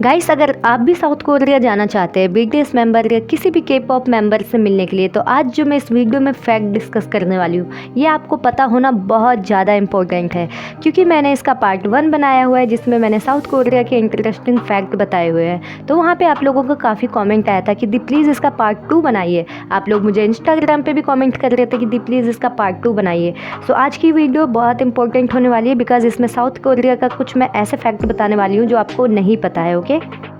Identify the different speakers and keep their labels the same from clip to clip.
Speaker 1: Guys, अगर आप भी साउथ कोरिया जाना चाहते हैं बीटीएस मेंबर या किसी भी के पॉप मेंबर से मिलने के लिए, तो आज जो मैं इस वीडियो में फैक्ट डिस्कस करने वाली हूँ ये आपको पता होना बहुत ज़्यादा इम्पोर्टेंट है, क्योंकि मैंने इसका पार्ट 1 बनाया हुआ है जिसमें मैंने साउथ कोरिया के इंटरेस्टिंग फैक्ट बताए हुए हैं। तो वहाँ पर आप लोगों का काफ़ी कॉमेंट आया था कि दी प्लीज़ इसका पार्ट 2 बनाइए। आप लोग मुझे इंस्टाग्राम पर भी कॉमेंट कर रहे थे कि दी प्लीज़ इसका पार्ट 2 बनाइए। सो आज की वीडियो बहुत इंपॉर्टेंट होने वाली है, बिकॉज इसमें साउथ कोरिया का कुछ मैं ऐसे फैक्ट बताने वाली हूँ जो आपको नहीं पता है। ओके,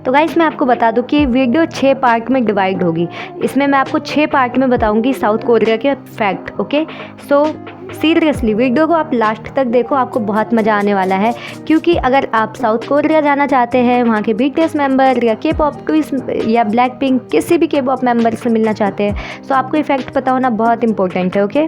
Speaker 1: तो गाइस मैं आपको बता दूं कि वीडियो 6 पार्ट में डिवाइड होगी। इसमें मैं आपको 6 पार्ट में बताऊंगी साउथ कोरिया के fact. Okay, so seriously video को आप लास्ट तक देखो, आपको बहुत मज़ा आने वाला है। क्योंकि अगर आप साउथ कोरिया जाना चाहते हैं, वहाँ के बीटीएस मेंबर या के पॉप ट्विस्ट या ब्लैक पिंक किसी भी के पॉप मेंबर से मिलना चाहते हैं, तो आपको ये फैक्ट पता होना बहुत इंपॉर्टेंट है। Okay,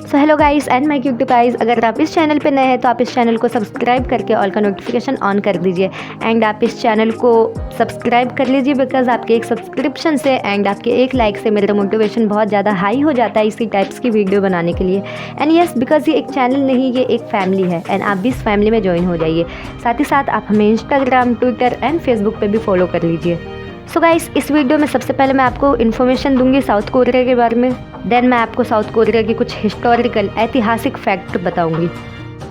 Speaker 1: so hello guys and my cute guys, अगर आप इस चैनल पे नए हैं तो आप इस चैनल को सब्सक्राइब करके ऑल का नोटिफिकेशन ऑन कर दीजिए। एंड आप इस चैनल को सब्सक्राइब कर लीजिए, बिकॉज आपके एक सब्सक्रिप्शन से एंड आपके एक लाइक से मेरा मोटिवेशन बहुत ज़्यादा हाई हो जाता है इसी टाइप्स की वीडियो बनाने के लिए। एंड यस, बिकॉज ये एक चैनल नहीं, ये एक फैमिली है एंड आप भी इस फैमिली में ज्वाइन हो जाइए। साथ ही साथ आप हमें इंस्टाग्राम, ट्विटर एंड फेसबुक पर भी फॉलो कर लीजिए। सो गाइस, इस वीडियो में सबसे पहले मैं आपको इन्फॉर्मेशन दूंगी साउथ कोरिया के बारे में। देन मैं आपको साउथ कोरिया के कुछ हिस्टोरिकल ऐतिहासिक फैक्ट बताऊंगी।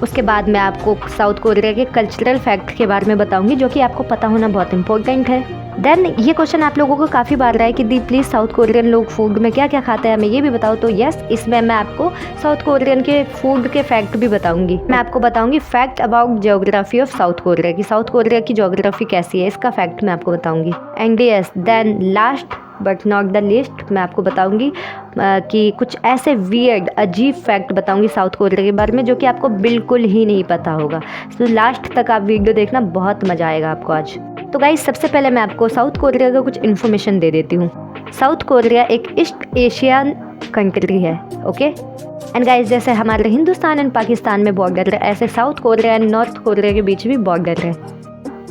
Speaker 1: उसके बाद मैं आपको साउथ कोरिया के कल्चरल फैक्ट के बारे में बताऊंगी, जो कि आपको पता होना बहुत इंपॉर्टेंट है। देन ये क्वेश्चन आप लोगों को काफ़ी बार रहा है कि दी प्लीज़ साउथ कोरियन लोग फूड में क्या क्या खाते हैं, हमें ये भी बताओ। तो यस, इसमें मैं आपको साउथ कोरियन के फूड के फैक्ट भी बताऊंगी। मैं आपको बताऊंगी fact about geography of South Korea की साउथ कोरिया की ज्योग्राफी कैसी है, इसका फैक्ट मैं आपको बताऊंगी। And yes, then last but not the list मैं आपको बताऊंगी कि कुछ ऐसे वियर्ड अजीब फैक्ट बताऊंगी साउथ कोरिया के बारे में जो कि आपको बिल्कुल ही नहीं पता होगा। तो लास्ट तक आप वीडियो देखना, बहुत मज़ा आएगा आपको आज। तो गाइस, सबसे पहले मैं आपको साउथ कोरिया का कुछ इन्फॉर्मेशन दे देती हूँ। साउथ कोरिया एक ईस्ट एशियन कंट्री है। ओके, एंड गाइस, जैसे हमारे हिंदुस्तान एंड पाकिस्तान में बॉर्डर है, ऐसे south Korea and North Korea के बीच भी बॉर्डर है।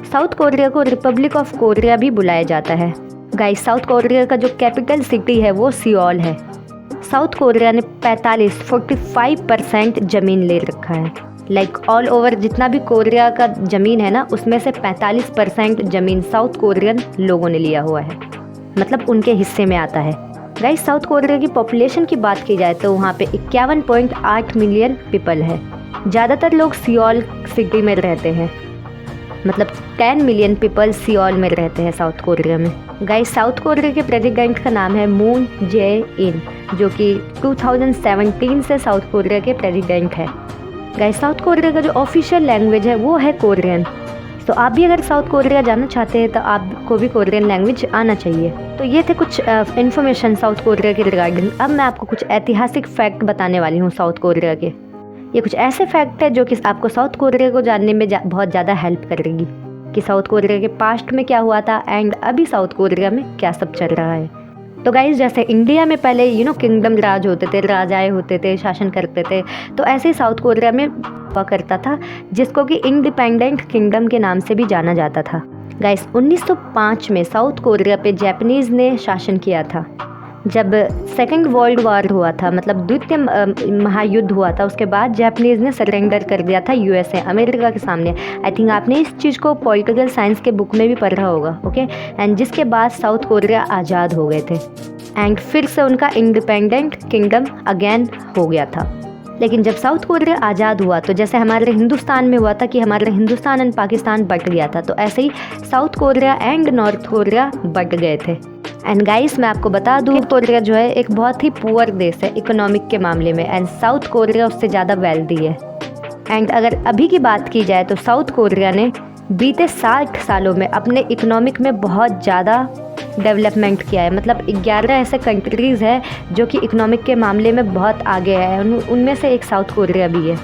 Speaker 1: साउथ कोरिया को रिपब्लिक ऑफ कोरिया भी बुलाया जाता है। गाइस, साउथ कोरिया का जो कैपिटल सिटी है वो सियोल है। साउथ कोरिया ने 45% ज़मीन ले रखा है। लाइक ऑल ओवर जितना भी कोरिया का ज़मीन है ना, उसमें से 45% ज़मीन साउथ कोरियन लोगों ने लिया हुआ है, मतलब उनके हिस्से में आता है। गाइस, साउथ कोरिया की पॉपुलेशन की बात की जाए तो वहाँ पे 51.8 मिलियन पीपल है। ज़्यादातर लोग सियोल सिटी में रहते हैं, मतलब 10 मिलियन पीपल सियोल में रहते हैं साउथ कोरिया में। गाइस, साउथ कोरिया के प्रेसिडेंट का नाम है मून जे इन, जो कि 2017 से साउथ कोरिया के प्रेसिडेंट है। गाइस, साउथ कोरिया का जो ऑफिशियल लैंग्वेज है वो है कोरियन। तो आप भी अगर साउथ कोरिया जाना चाहते हैं तो आपको भी कोरियन लैंग्वेज आना चाहिए। तो ये थे कुछ इन्फॉर्मेशन साउथ कोरिया के रिगार्डिंग। अब मैं आपको कुछ ऐतिहासिक फैक्ट बताने वाली हूँ साउथ कोरिया के। ये कुछ ऐसे फैक्ट है जो कि आपको साउथ कोरिया को जानने में बहुत ज़्यादा हेल्प करेगी कि साउथ कोरिया के पास्ट में क्या हुआ था एंड अभी साउथ कोरिया में क्या सब चल रहा है। तो गाइस, जैसे इंडिया में पहले किंगडम राज होते थे, राजाएं होते थे, शासन करते थे, तो ऐसे ही साउथ कोरिया में हुआ करता था, जिसको कि इंडिपेंडेंट किंगडम के नाम से भी जाना जाता था। गाइस, 1905 में साउथ कोरिया पे जापानीज़ ने शासन किया था। जब सेकेंड वर्ल्ड वॉर हुआ था, मतलब द्वितीय महायुद्ध हुआ था, उसके बाद जापानीज़ ने सरेंडर कर दिया था यूएसए, अमेरिका के सामने। आई थिंक आपने इस चीज़ को पॉलिटिकल साइंस के बुक में भी पढ़ा होगा। ओके, एंड जिसके बाद साउथ कोरिया आज़ाद हो गए थे एंड फिर से उनका इंडिपेंडेंट किंगडम अगेन हो गया था। लेकिन जब साउथ कोरिया आज़ाद हुआ तो जैसे हमारे हिंदुस्तान में हुआ था कि हमारे हिंदुस्तान एंड पाकिस्तान बट गया था, तो ऐसे ही South Korea and North Korea बट गए थे। एंड गाइस, मैं आपको बता दूँ, कोरिया जो है एक बहुत ही पुअर देश है इकोनॉमिक के मामले में, एंड साउथ कोरिया उससे ज़्यादा वेल्दी है। एंड अगर अभी की बात की जाए तो साउथ कोरिया ने बीते 60 सालों में अपने इकोनॉमिक में बहुत ज़्यादा डेवलपमेंट किया है। मतलब 11 ऐसे कंट्रीज़ है जो कि इकोनॉमिक के मामले में बहुत आगे है, उनमें से एक साउथ कोरिया भी है।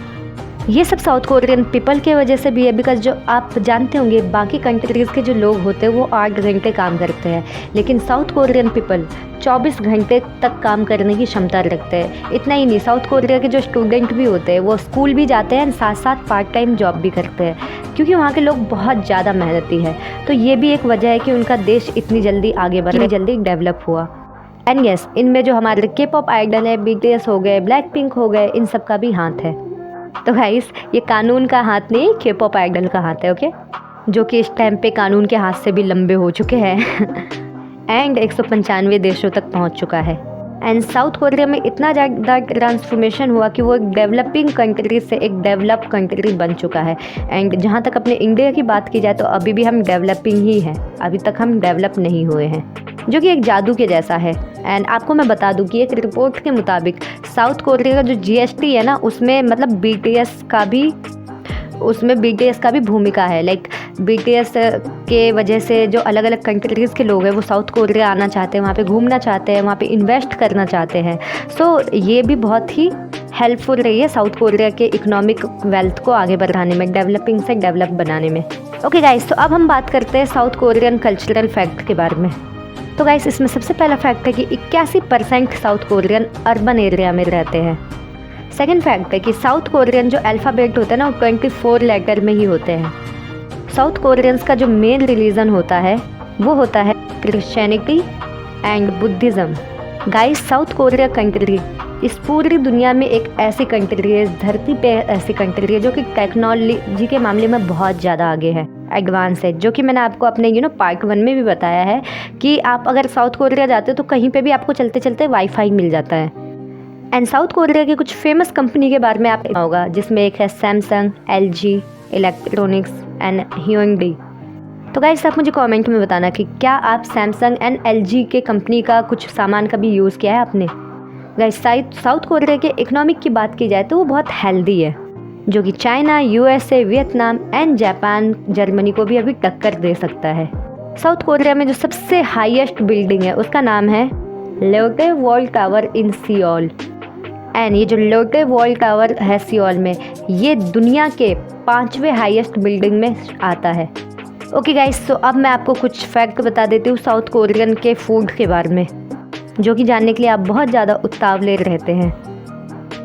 Speaker 1: ये सब साउथ कोरियन पीपल के वजह से भी है, बिकॉज जो आप जानते होंगे बाकी कंट्रीज़ के जो लोग होते हैं वो 8 घंटे काम करते हैं, लेकिन साउथ कोरियन पीपल 24 घंटे तक काम करने की क्षमता रखते हैं। इतना ही नहीं, साउथ कोरिया के जो स्टूडेंट भी होते हैं वो स्कूल भी जाते हैं, साथ साथ पार्ट टाइम जॉब भी करते हैं, क्योंकि वहाँ के लोग बहुत ज़्यादा मेहनती है। तो ये भी एक वजह है कि उनका देश इतनी जल्दी आगे बढ़ा, जल्दी डेवलप हुआ। एंड यस, इनमें जो हमारे के पॉप आइडल है, बीटीएस हो गए, ब्लैक पिंक हो गए, इन सब का भी हाथ है। तो गाइस, ये कानून का हाथ नहीं, के पॉप आइडल का हाथ है। ओके, जो कि इस टाइम पे कानून के हाथ से भी लंबे हो चुके हैं एंड 195 देशों तक पहुंच चुका है। एंड साउथ कोरिया में इतना ज़्यादा ट्रांसफॉर्मेशन हुआ कि वो एक डेवलपिंग कंट्री से एक डेवलप कंट्री बन चुका है। एंड जहाँ तक अपने इंडिया की बात की जाए तो अभी भी हम डेवलपिंग ही हैं, अभी तक हम डेवलप नहीं हुए हैं, जो कि एक जादू के जैसा है। एंड आपको मैं बता दूं कि एक रिपोर्ट के मुताबिक साउथ कोरिया का जो जीएसटी है ना, उसमें मतलब बीटीएस का भी भूमिका है। लाइक बीटीएस के वजह से जो अलग अलग कंट्रीज़ के लोग हैं वो साउथ कोरिया आना चाहते हैं, वहाँ पे घूमना चाहते हैं, वहाँ पे इन्वेस्ट करना चाहते हैं। सो ये भी बहुत ही हेल्पफुल रही है साउथ कोरिया के इकोनॉमिक वेल्थ को आगे बढ़ाने में, डेवलपिंग से डेवलप बनाने में। ओके गाइस, तो अब हम बात करते हैं साउथ कोरियन कल्चरल फैक्ट के बारे में। तो गाइस, इसमें सबसे पहला फैक्ट है कि 81% साउथ कोरियन अर्बन एरिया में रहते हैं। सेकंड फैक्ट है कि साउथ कोरियन जो अल्फ़ाबेट होता है ना, वो 24 लेटर में ही होते हैं। साउथ कोरियंस का जो मेन रिलीजन होता है वो होता है Christianity and Buddhism. Guys, south Korea country इस पूरी दुनिया में एक ऐसी कंट्री है, इस धरती पे ऐसी कंट्री है जो कि टेक्नोलॉजी के मामले में बहुत ज़्यादा आगे है, एडवांस है। जो कि मैंने आपको अपने पार्ट 1 में भी बताया है कि आप अगर साउथ कोरिया जाते हो तो कहीं पे भी आपको चलते चलते वाईफाई मिल जाता है। एंड साउथ कोरिया की कुछ फेमस कंपनी के बारे में आप होगा, जिसमें एक है Samsung, LG electronics and Hyundai. तो गाइस, आप मुझे कमेंट में बताना कि क्या आप सैमसंग एंड एलजी के कंपनी का कुछ सामान कभी यूज़ किया है आपने। गाइस, साउथ कोरिया के इकोनॉमिक की बात की जाए तो वो बहुत हेल्दी है, जो कि China, USA, Vietnam and Japan, Germany को भी अभी टक्कर दे सकता है। साउथ कोरिया में जो सबसे हाईएस्ट बिल्डिंग है उसका नाम है लोटे wall tower in Seoul. And ये जो लोटे वॉल टावर है सियोल में, ये दुनिया के 5वें हाईएस्ट बिल्डिंग में आता है। ओके गाइस, तो अब मैं आपको कुछ फैक्ट बता देती हूँ साउथ कोरियन के फूड के बारे में, जो कि जानने के लिए आप बहुत ज़्यादा उतावले रहते हैं।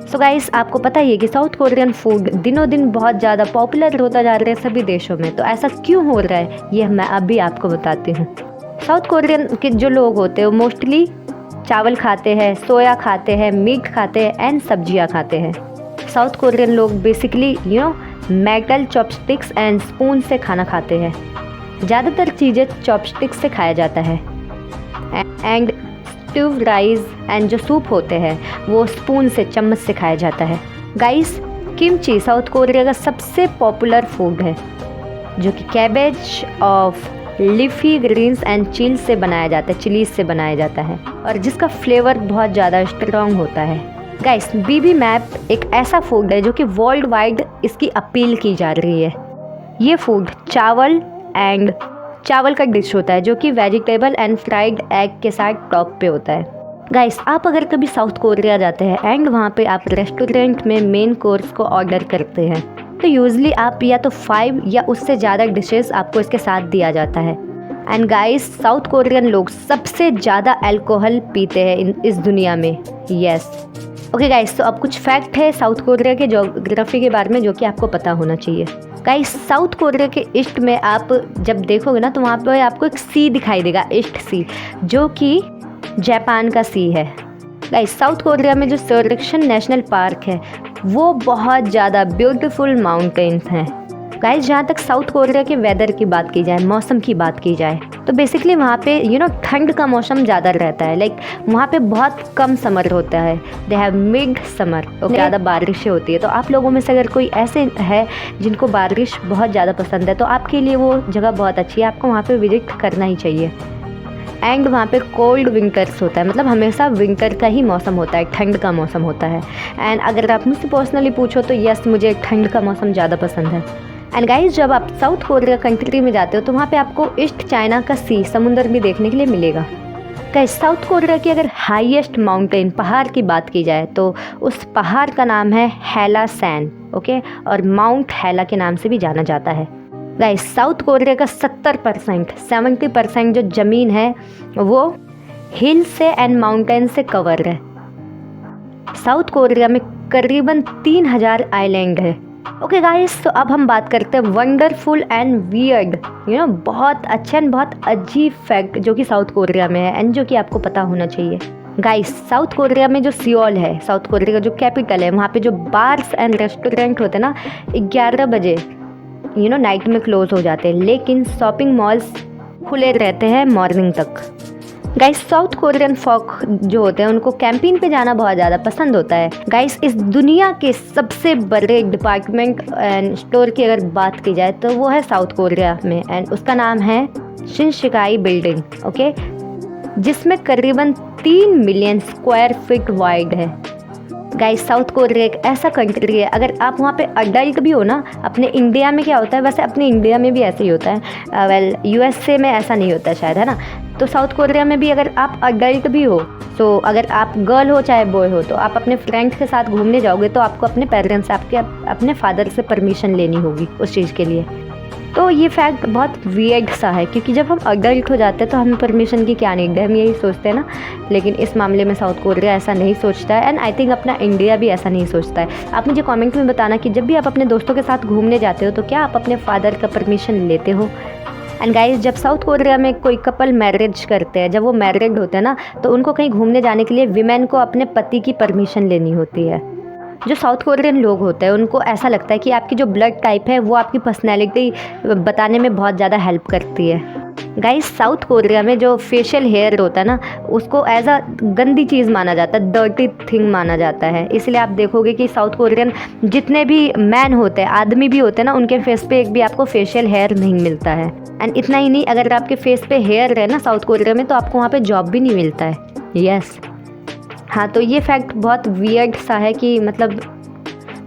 Speaker 1: सो गाइस, आपको पता ही है कि साउथ कोरियन फूड दिनों दिन बहुत ज़्यादा पॉपुलर होता जा रहा है सभी देशों में। तो ऐसा क्यों हो रहा है ये मैं अभी आपको बताती हूँ। साउथ कोरियन के जो लोग होते हैं वो मोस्टली चावल खाते हैं, सोया खाते हैं, मीट खाते हैं एंड सब्जियां खाते हैं। साउथ कोरियन लोग basically metal chopsticks and spoon से खाना खाते हैं। ज़्यादातर चीज़ें चॉपस्टिक्स से खाया जाता है। एंड स्टूव राइस एंड जो सूप होते हैं वो स्पून से, चम्मच से खाया जाता है। गाइस, किमची साउथ कोरिया का सबसे पॉपुलर फूड है, जो कि cabbage of leafy greens and chillies से बनाया जाता है और जिसका फ्लेवर बहुत ज़्यादा स्ट्रॉन्ग होता है। गाइस, बिबिम्बैप एक ऐसा फूड है जो कि वर्ल्ड वाइड इसकी अपील की जा रही है। ये फूड चावल का डिश होता है, जो कि वेजिटेबल एंड फ्राइड एग के साथ टॉप पे होता है। गाइस, आप अगर कभी साउथ कोरिया जाते हैं एंड वहाँ पे आप रेस्टोरेंट में मेन कोर्स को ऑर्डर करते हैं तो यूजली आप या तो 5 या उससे ज़्यादा डिशेस आपको इसके साथ दिया जाता है। एंड गाइस, साउथ कोरियन लोग सबसे ज़्यादा अल्कोहल पीते हैं इस दुनिया में। यस। ओके गाइस, तो अब कुछ फैक्ट है साउथ कोरिया के ज्योग्राफी के बारे में जो कि आपको पता होना चाहिए। गाइस, साउथ कोरिया के ईस्ट में आप जब देखोगे ना तो वहाँ पे आपको एक सी दिखाई देगा, ईस्ट सी, जो कि जापान का सी है। गाइस, साउथ कोरिया में जो संरक्षण नेशनल पार्क है वो बहुत ज़्यादा ब्यूटीफुल माउंटेन्स हैं। गाइस, जहाँ तक साउथ कोरिया के वेदर की बात की जाए, मौसम की बात की जाए, तो बेसिकली वहाँ पे ठंड का मौसम ज़्यादा रहता है। लाइक वहाँ पे बहुत कम समर होता है, दे हैव मिड समर, और ज़्यादा बारिशें होती है। तो आप लोगों में से अगर कोई ऐसे है जिनको बारिश बहुत ज़्यादा पसंद है तो आपके लिए वो जगह बहुत अच्छी है, आपको वहाँ पर विजिट करना ही चाहिए। एंड वहाँ पे कोल्ड विंटर्स होता है, मतलब हमेशा विंटर का ही मौसम होता है, ठंड का मौसम होता है। एंड अगर आप मुझसे पर्सनली पूछो तो यस, मुझे ठंड का मौसम ज़्यादा पसंद है। एंड गाइस, जब आप साउथ कोरिया कंट्री में जाते हो तो वहाँ पे आपको ईस्ट चाइना का सी, समुंदर भी देखने के लिए मिलेगा। गाइस, साउथ कोरिया की अगर हाईएस्ट माउंटेन, पहाड़ की बात की जाए तो उस पहाड़ का नाम है हेला सैन, ओके, और माउंट हेला के नाम से भी जाना जाता है। गाइस, साउथ कोरिया का 70% जो ज़मीन है वो हिल से एंड माउंटेन से कवर है। साउथ कोरिया में करीबन 3000 आइलैंड है। ओके गाइस, तो अब हम बात करते हैं वंडरफुल एंड वियर्ड, बहुत अच्छे एंड बहुत अजीब फैक्ट जो कि साउथ कोरिया में है एंड जो कि आपको पता होना चाहिए। गाइस, साउथ कोरिया में जो सियोल है, साउथ कोरिया का जो कैपिटल है, वहाँ पे जो बार्स एंड रेस्टोरेंट होते हैं ना, 11 बजे नाइट में क्लोज हो जाते हैं, लेकिन शॉपिंग मॉल्स खुले रहते हैं मॉर्निंग तक। गाइस साउथ कोरियन फॉक जो होते हैं उनको कैंपीन पे जाना बहुत ज़्यादा पसंद होता है। गाइस इस दुनिया के सबसे बड़े डिपार्टमेंट एंड स्टोर की अगर बात की जाए तो वो है साउथ कोरिया में, एंड उसका नाम है शिनशिकाई बिल्डिंग, ओके, जिसमें करीबन 3 मिलियन स्क्वायर फीट वाइड है। गाइस साउथ कोरिया एक ऐसा कंट्री है, अगर आप वहाँ पे अडल्ट भी हो ना, अपने इंडिया में क्या होता है, वैसे अपने इंडिया में भी ऐसे ही होता है, वेल यूएसए में ऐसा नहीं होता शायद, है ना। तो साउथ कोरिया में भी अगर आप अडल्ट भी हो, तो अगर आप गर्ल हो चाहे बॉय हो, तो आप अपने फ्रेंड्स के साथ घूमने जाओगे तो आपको अपने पेरेंट्स से, अपने फादर से परमिशन लेनी होगी उस चीज़ के लिए। तो ये फैक्ट बहुत वियर्ड सा है, क्योंकि जब हम अडल्ट हो जाते हैं तो हमें परमिशन की क्या नीड है, हम यही सोचते हैं ना। लेकिन इस मामले में साउथ कोरिया ऐसा नहीं सोचता है, एंड आई थिंक अपना इंडिया भी ऐसा नहीं सोचता है। आप मुझे कमेंट में बताना कि जब भी आप अपने दोस्तों के साथ घूमने जाते हो तो क्या आप अपने फादर का परमिशन लेते हो। एंड गाइस जब साउथ कोरिया में कोई कपल मैरिज करते हैं, जब वो मैरिड होते हैं ना, तो उनको कहीं घूमने जाने के लिए विमेन को अपने पति की परमिशन लेनी होती है। जो साउथ कोरियन लोग होते हैं उनको ऐसा लगता है कि आपकी जो ब्लड टाइप है वो आपकी पर्सनैलिटी बताने में बहुत ज़्यादा हेल्प करती है। गाइस साउथ कोरिया में जो फेशियल हेयर होता है ना, उसको एज अ गंदी चीज़ माना जाता है, डर्टी थिंग माना जाता है। इसलिए आप देखोगे कि साउथ कोरियन जितने भी मैन होते हैं, आदमी भी होते हैं ना, उनके फेस पे एक भी आपको फेशियल हेयर नहीं मिलता है। एंड इतना ही नहीं, अगर आपके फेस पे हेयर है ना साउथ कोरिया में, तो आपको वहाँ पे जॉब भी नहीं मिलता है। यस हाँ, तो ये फैक्ट बहुत वियर्ड सा है कि मतलब।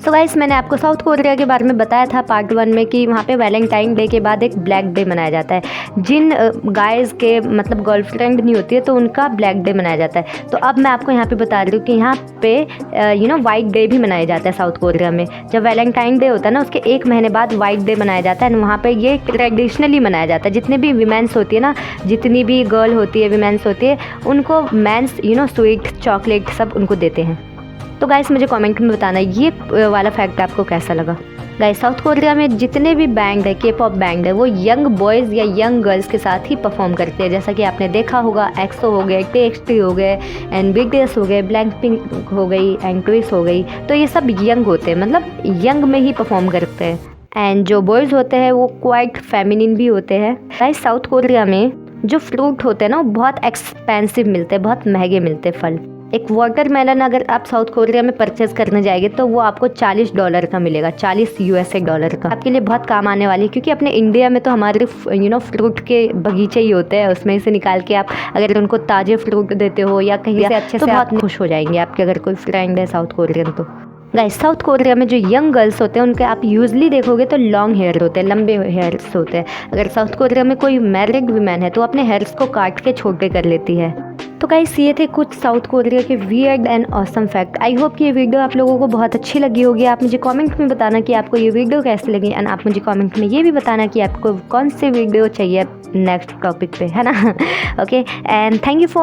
Speaker 1: सो गाइस मैंने आपको साउथ कोरिया के बारे में बताया था पार्ट 1 में कि वहाँ पे वैलेंटाइन डे के बाद एक ब्लैक डे मनाया जाता है। जिन गाइज के मतलब गर्लफ्रेंड नहीं होती है तो उनका ब्लैक डे मनाया जाता है। तो अब मैं आपको यहाँ पे बता रही हूँ कि यहाँ पे वाइट डे भी मनाया जाता है साउथ कोरिया में। जब वैलेंटाइन डे होता है ना, उसके 1 महीने बाद वाइट डे मनाया जाता है, एंड वहाँ पर ये ट्रेडिशनली मनाया जाता है। जितनी भी वीमेंस होती है ना, जितनी भी गर्ल होती है, वीमेंस होती है, उनको मेंस स्वीट चॉकलेट सब उनको देते हैं। तो गाइस मुझे कमेंट में बताना ये वाला फैक्ट आपको कैसा लगा। गाइस साउथ कोरिया में जितने भी बैंड है, के पॉप बैंड है, वो यंग बॉयज़ या यंग गर्ल्स के साथ ही परफॉर्म करते हैं। जैसा कि आपने देखा होगा, एक्सो हो गए, TXT हो गए, एंड BTS हो गए, ब्लैकपिंक हो गई, एंड ट्विस्ट हो गई। तो ये सब यंग होते हैं, मतलब यंग में ही परफॉर्म करते हैं। एंड जो बॉयज़ होते हैं वो क्वाइट फेमिनिन भी होते हैं। गाइस साउथ कोरिया में जो फ्रूट होते हैं ना, वो बहुत एक्सपेंसिव मिलते हैं, बहुत महंगे मिलते हैं फल। एक वाटरमेलन अगर आप साउथ कोरिया में परचेज करने जाएंगे तो वो आपको $40 का मिलेगा, $40 का। आपके लिए बहुत काम आने वाली है, क्योंकि अपने इंडिया में तो हमारे फ्रूट के बगीचे ही होते हैं, उसमें से निकाल के आप अगर उनको ताज़े फ्रूट देते हो या कहीं से अच्छे से, बहुत खुश हो जाएंगे आपके अगर कोई फ्रेंड है साउथ कोरियन। तो गाइस साउथ कोरिया में जो यंग गर्ल्स होते हैं उनके आप यूजली देखोगे तो लॉन्ग हेयर होते हैं, लंबे हेयर्स होते हैं। अगर साउथ कोरिया में कोई मैरिड वुमेन है तो अपने हेयर्स को काट के छोटे कर लेती है। तो गाइस ये थे कुछ साउथ कोरिया के weird and awesome fact. I hope कि ये वीडियो आप लोगों को बहुत अच्छी लगी होगी। आप मुझे कमेंट में बताना कि आपको ये वीडियो कैसी लगी, एंड आप मुझे कमेंट में ये भी बताना कि आपको कौन सी वीडियो चाहिए नेक्स्ट टॉपिक पे, है ना। Okay, and thank you for